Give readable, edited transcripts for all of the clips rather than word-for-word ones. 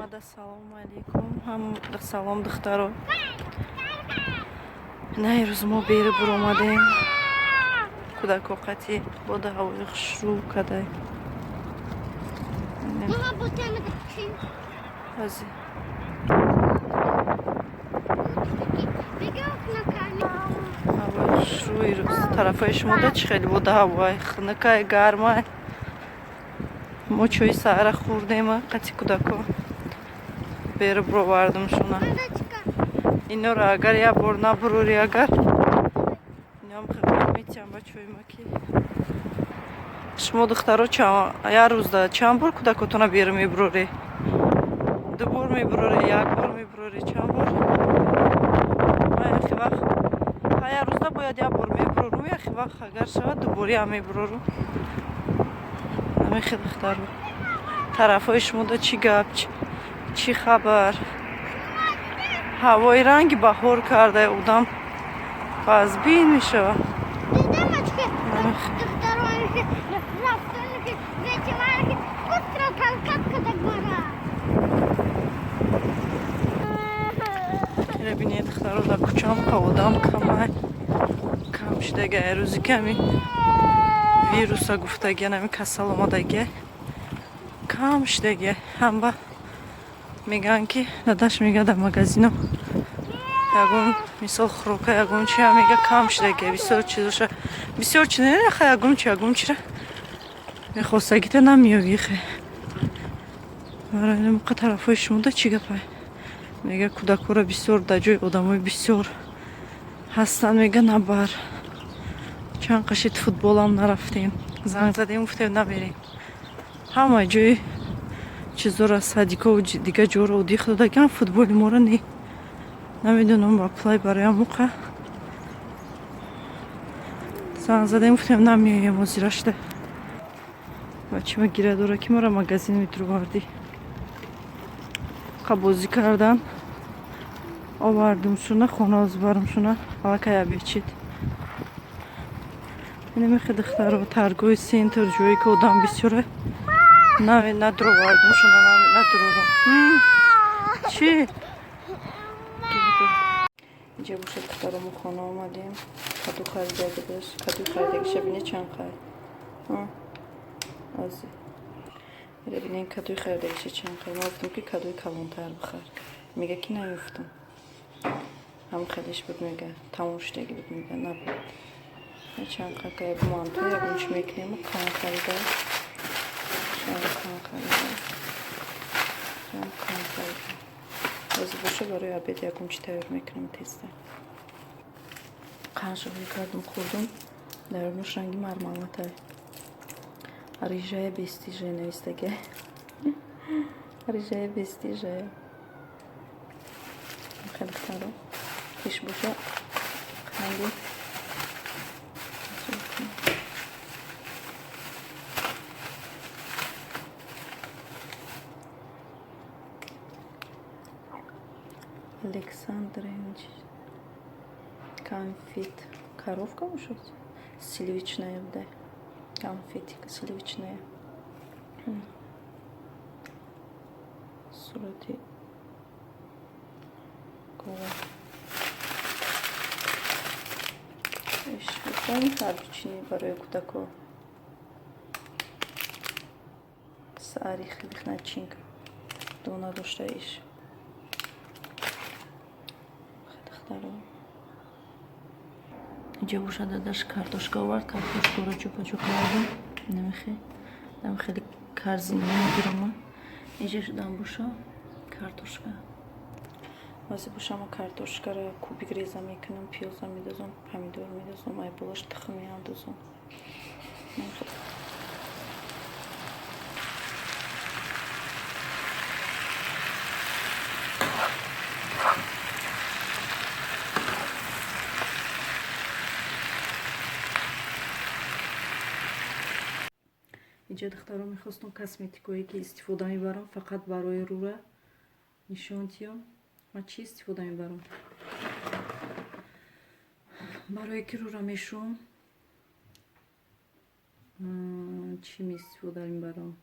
омада. Ассалому алейкум. Ҳам салом духтаро. Не рӯз мо бери бур омадем. Кудако қати бода ҳавои хушрӯ кадай. Ази ҳавои хушрӯи рӯз. Тарафаи шумода чӣ хеле бода ҳавои хунукай гармай. Мо чойи саҳара хӯрдем, қати кудако бери бур овардам шуна. Иноро агар як бор набурори, агар инам хидматиам ба чоймаки. Шумо духтаро як рӯзда чанд бор кудакотона бери мебурори? Ду бор мебурори, як бор мебурори, чанд бор? Ман яхи вақт як рӯзда бояд як бор мебурорум, яхи вақт агар шавад ду бориам мебурорум. Намехи духтаро. Тарафҳои шумода чӣ гап, чӣ хабар? ҳавои ранги баҳор карда, одам базбин мешавад. бинед духтаро, дар кӯчам одам камай кам шудага, рӯзи ками вируса гуфтага, нами касал омадага кам шудага. Ҳамба меган ки дадаш мега дар магазино ягон мисол хӯрока ягон чи мега кам шудага, бисёр чизоша бисёр чи не яха ягон чира мехостагита намиёги хе. Барои моқа тарафҳои шумода чӣ гапай? Мега кудакора бисёр дар ҷои одамои бисёр ҳастанд, мега набар. Чанд қашид футболам нарафтем, занг задем гуфтем наберем. Ҳама ҷои чизора садикову дига ҷора одих додаган, футболи мора не. Намедонам ба плай бароям моқа занг задем гуфтем намеоям ҳозира шуда. Бачима гира дора ки мора магазин метурварди. Бозӣ кардан овардим шуна, хона збарам шуна, алакая бечид. Намехи духтаро, таргои сентр ҷое ки одам бисёре надуровардим шуна, надурорам. Чӣ? Инҷа бошад духтаро, мо хона омадем. Каду харидага дошт. Каду харидагиша бинед чанд қай. Ази бинен кадуи харидагиша чанд қай. Мо гуфтем ки кадуи калонтар бихар. Мега ки наёфтам. Ҳам хелиш буд, мега тамом шудаги буд, мега набуд. Чанд қай ка як манто ягон чи мекунем, кан харида. Чанд кан харида. Чанд кан харида. Ази боша барои обед ягон чи тайёр мекунем теста. Қаншавӣ кардам хӯрдам. Дарунаш ранги мармалатай. Рижая бестижая навистага. Рижая бестижая. Хеле таро. Иш боша. Қанди. Александрович. Конфет. Коровка бошад? Сливочная, да. Конфетика сливочная. Сурати кова. Ишвитон обычный барои кудако. Сари хеле начинка. Дона дошта иш. Хадахтаро. Инҷа боша дадаш картошка овард, картошкаро ҷупаҷуп кардам. Нам хеле карзин намегирам. Инҷа шудам боша картошка. Вази боша ма картошкаро кубик реза мекунам, пиёза медозам, помидор медозам, ай болаш тухм меандозам. Инҷа духтаро мехостам косметикое ки истифода мебарам фақат барои рӯра нишон диҳам. Ма чӣ истифода мебарам? Барои ки рӯра мешӯм чӣ истифода мебарам?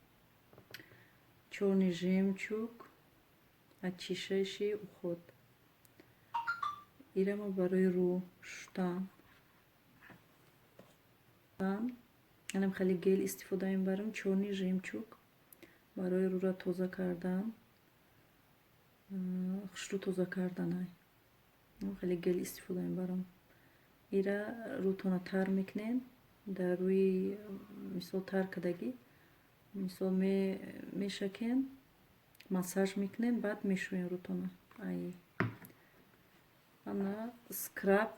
Чорни жемчуг, очищающий уход. Ира мо барои рӯ шуштан. Анам хеле гел истифода мебарам, чорни жемчуг барои рӯра тоза кардан, хушрӯ тоза карданай. Хеле гел истифода мебарам. Ира рӯтона тар мекунен, дар рӯи мисол тар кардагӣ, мисол мешакен, массаж мекунен, баъд мешӯен рӯтона. Ай ана скраб,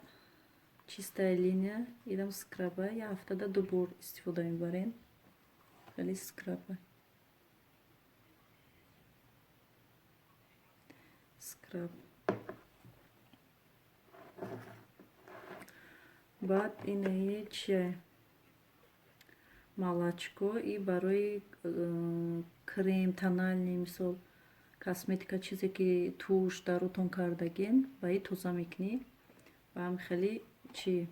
чистая линия, ирам скраба я ҳафтада 2 бор истифода мебарем. Хеле скраба. Скраб. баъд инаи чия молочко и барои крем тональный, мисол косметика, чизе ки туш дар рӯтон кардагин, ба и тоза мекунӣ. Ба ҳам хеле чи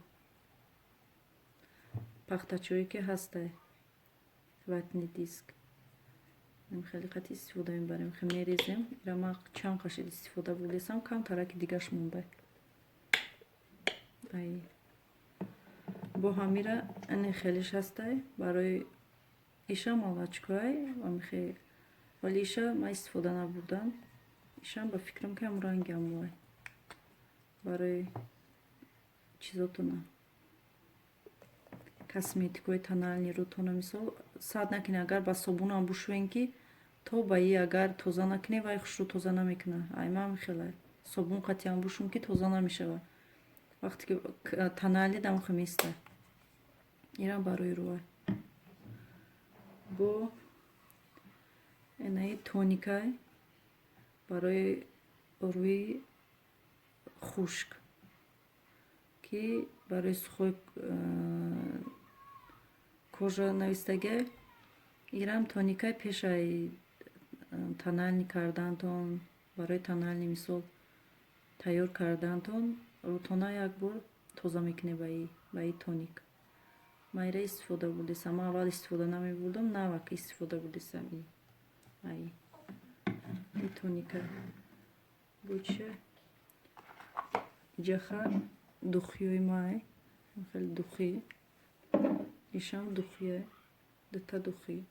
пахтачое ки ҳастай ватни диск. Хеле қати истифода мебарем, хеле мерезем. Ира ма чанд қашид истифода бурдесам, кам тараки дигаш монда. Ай бо ҳамира ане хелеш ҳастай барои иша молочкоай ва михе вали иша ма истифода набурдам. Ишам ба фикрам ки ҳам рангам вай барои чизотуна косметикои тональни рӯтона, мисол сад накунед, агар ба собунам бушӯен ки то ба и агар тоза накунед вай хушрӯ тоза намекунад. Ай ма михела собун қатъиян бушум ки тоза намешавад. вақте ки тональни дамхо места. Ирам барои рӯа бо энаи тоникай барои рӯи хушк ки барои сухои кожа навистага. Ирам тоникай пешай тональни кардантон, барои тональни мисол тайёр кардантон рӯтона як бор тоза мекунӣ ба и тоник. Ма ира истифода бурдесам. Ма аввал истифода намебурдам, навак истифода бурдесам. Ай и тоника буча иҷаха духиёи май хеле духӣ, ишам духия дута духӣ.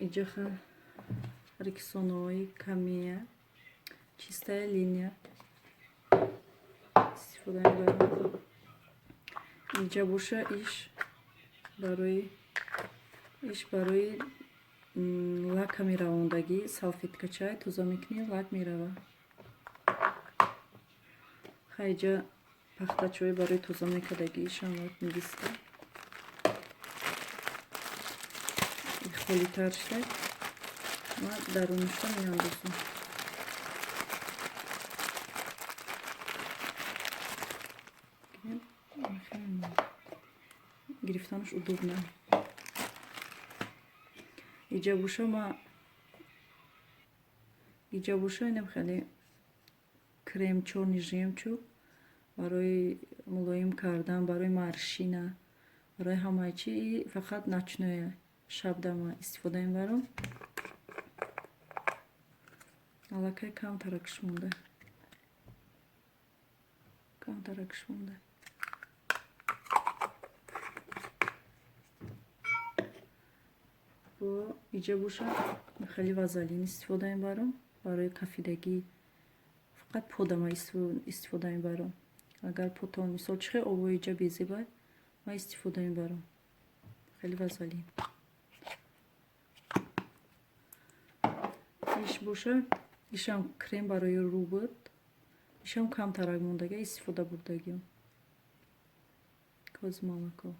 Иҷаха рексонои камия, чистая линия истифода мебарам. Иҷа боша иш барои лака меравондагӣ, салфеткачай тоза мекунӣ, лак мерава. Хайҷа пахтачое барои тоза мекардагӣ, ишам лак мегиста. Холитар шуд, ма дарунишро меандозам. Гирифтанаш удобно. Иҷа боша инам хеле крем чорни жемчуг барои мулоим кардан, барои маршина, барои ҳамаи чи фақат начное шабдама истифода мебарам. Аллакай кам таракш монда. бо иҷа боша хеле вазалин истифода мебарам барои кафидагӣ. Фақат подама истифода мебарам. Агар потон мисол чихе овои иҷа безебад, ма истифода мебарам. Хеле вазалин. иш боша, ишам крем барои рӯ буд. ишам кам тарак мондага истифода бурдагим. Коз молоко.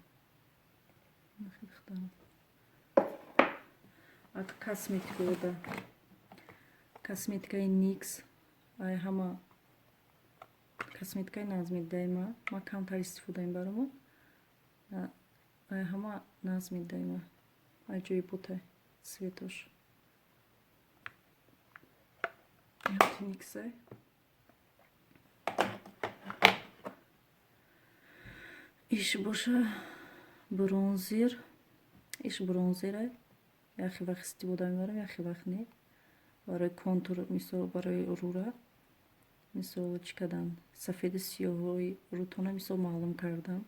Ак косметикаи никс. Ай ҳама косметикаи назмидаи ма камтар истифода мебарам. Ай ҳама назмидаи ма. Ай ҷои бутай светош. Никсай. иш боша бронзер. иш бронзера яхе вақт истифода мебарам, яхе вақт не. Барои контур, мисол барои рура, мисол чӣ кардам, сафеди сиёҳҳои рӯтона мисол маълум кардам.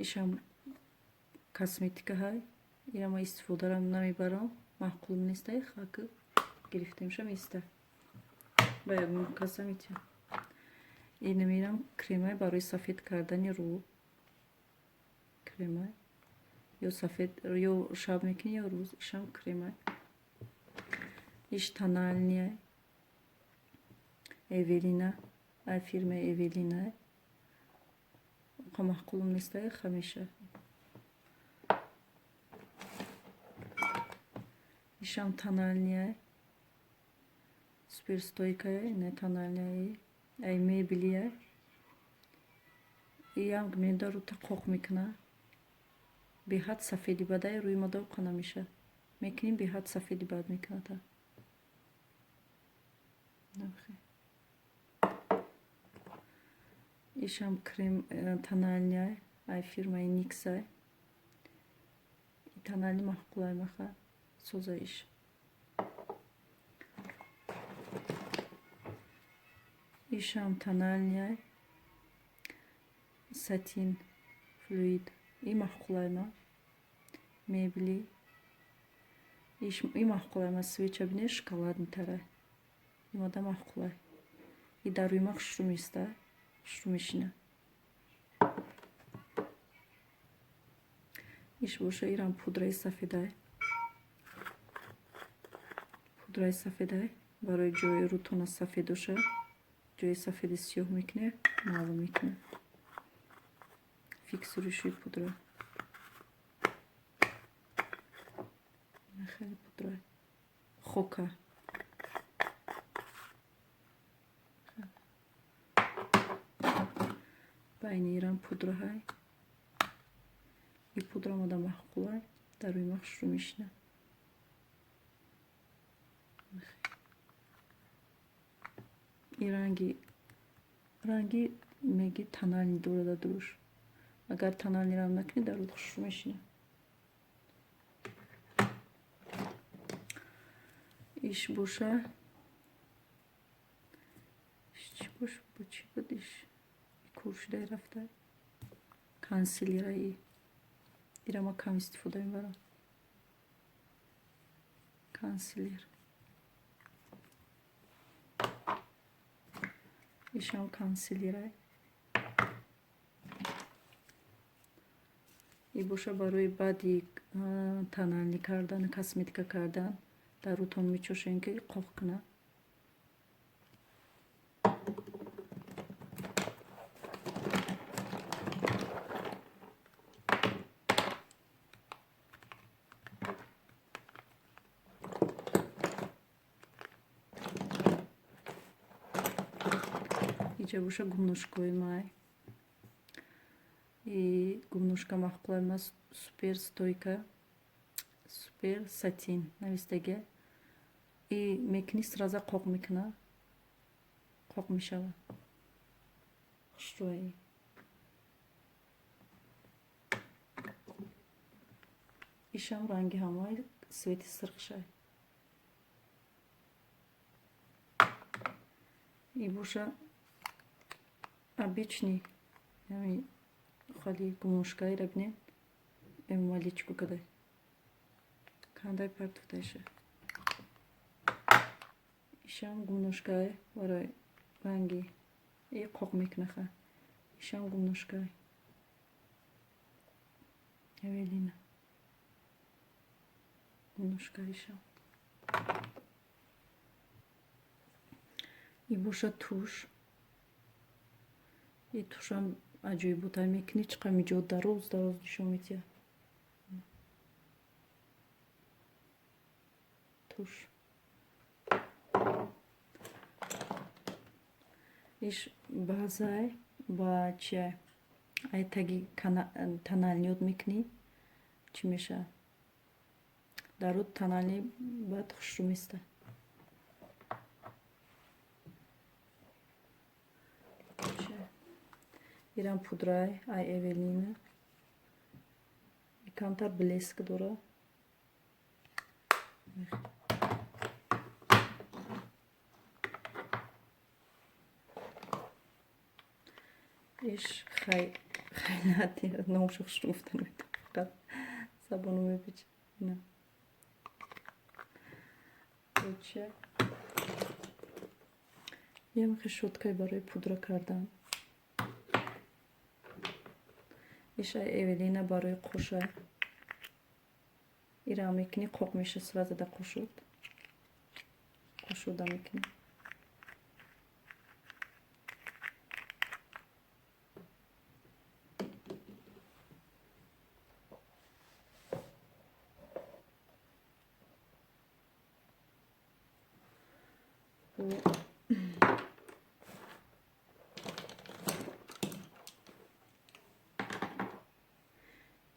ишам косметика ҳай. Ира ман истифодарам намебарам, маъқул нестай, хаки гирифта мешам иста. Ба ягон касам итя. Ина мерам кремай барои сафед кардани рӯ. Кремай ё сафед ё шаб мекунӣ ё рӯз. Ишам кремай. иш тональния Эвелина, ай фирма Эвелина. Ха маъқулум нестай хамеша. ишам тональния суперстойкая, не тональния ай мебелия. Иям гмеда рута қоқ мекуна. Беҳад сафеди бадай рӯи мадов қа намеша. Мекуним беҳад сафеди бад мекуната. ишам крем тональния ай фирмаи Никсай. Тональни маъқулай маха соза иш. ишам тональния сатин флюид. И маъқулай ма мебели. И маъқулай ма свеча бинед шоколадни тара. Имада маъқулай. И дар рӯи ма хушрӯ места, хушрӯ мешина. иш боша ирам пудраи сафедай. Пудраи сафедай барои ҷои рӯтона сафедоша, ҷои сафеди сиёҳ мекуне, маълум мекуне. Фиксирующий пудра. Хеле пудра. Хока. Байни ирам пудра ҳай. И пудра мода маъқулай, дар рӯи ма хушрӯ мешина. И ранги меги тональни дорада дуруш. Агар тональни рам накунӣ дар рӯд хушрӯ мешина. иш боша чӣ бош бо чӣ буд иш куршидай рафта. Консилераи ира ма кам истифода мебарам. Консилер. ишам консилерай. И боша барои баъди тональни кардан, косметика кардан дар рӯтон мечошем ки қоқ куна. иҷа боша гумношкаи май. И гумношка маъқулай ма супер стойка, супер сатин навистага. И мекунӣ сраза қоқ мекуна, қоқ мешава. хушрӯи ишам ранги ҳамаи свети сирхшай. И боша обычный хали гумношкаира бинед эмаличку кадай кандай партуфташа. ишам гумношкай барои ранги и қоқ мекунаха. ишам гумношкай Эвелина. Гумношкай ишам. И боша туш. И тушам аҷоиботай мекунӣ, чӣ қадar миҷод дароз нишон метия. туш. иш баъзай ба чия ай таги тональниёт мекунӣ, чӣ меша дар рӯд тональни баъд хушрӯ места. Иран пудрай ай Эвелина. И камтар блеск дора. Иш хайнати наушах шруфтан это. Сабону мебич. На. Короче. Я мехе щоткай барои пудра кардан. Иш ай Эвелина барои қуша. Ира мекни қоқ меша сразу да қушуд. Қушуда мекни.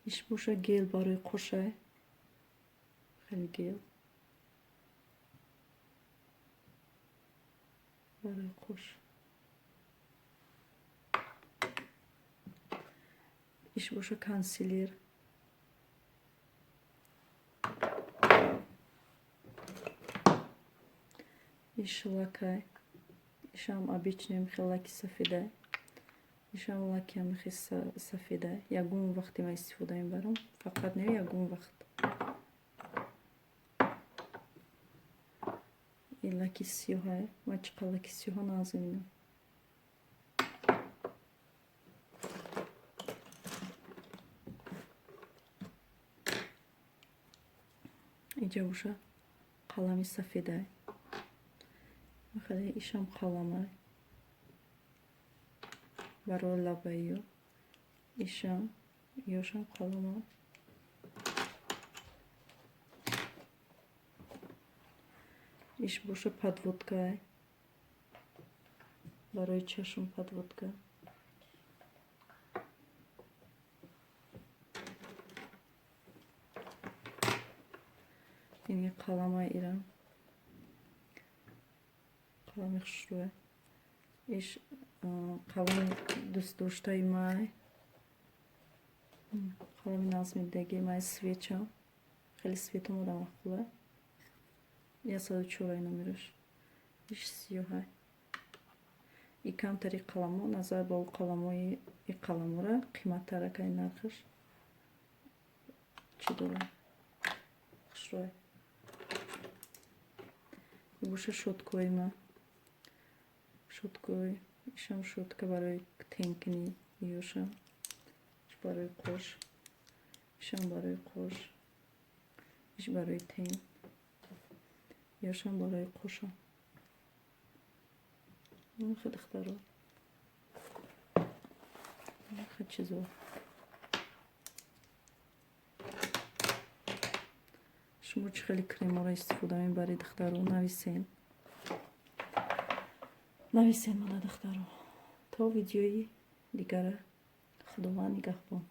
иш боша гел барои қуша. خیلی گل برای خوش ایش باشه کانسیلر ایش لکای ایش هم обычный خیلی لکی سفیده ایش هم لکی هم خیلی سفیده یگون وقتی ما استفاده میبرم فقط نه یگون وقت لکی سیاه و چقدر لکی سیاه نازنینه اینجا باشه قلمی سفیده خیلی ایشم قلمه برای لبایو ایشم یوشم قلمه иш боша подводка барои чашм подводка ин қалама ирам қалами хушрӯе иш қалами дӯстдоштаи май қалами назмидагии май свеча хеле светам одам мақбула я 104 номераш иш сиёҳа и камтари қаламо назар ба қаламои и қаламора қиматтаракай нархаш чӣ дора хушрӯе боша шоткои ма шоткои ишам шотка барои тенкини ёшам барои қош ишам барои қош иш барои тен ёшам барои қошам хе духтаро хе чизо шумо чӣ хеле креморо истифода мебаред духтаро нависен мана духтаро то видеои дигара худованд нигаҳбон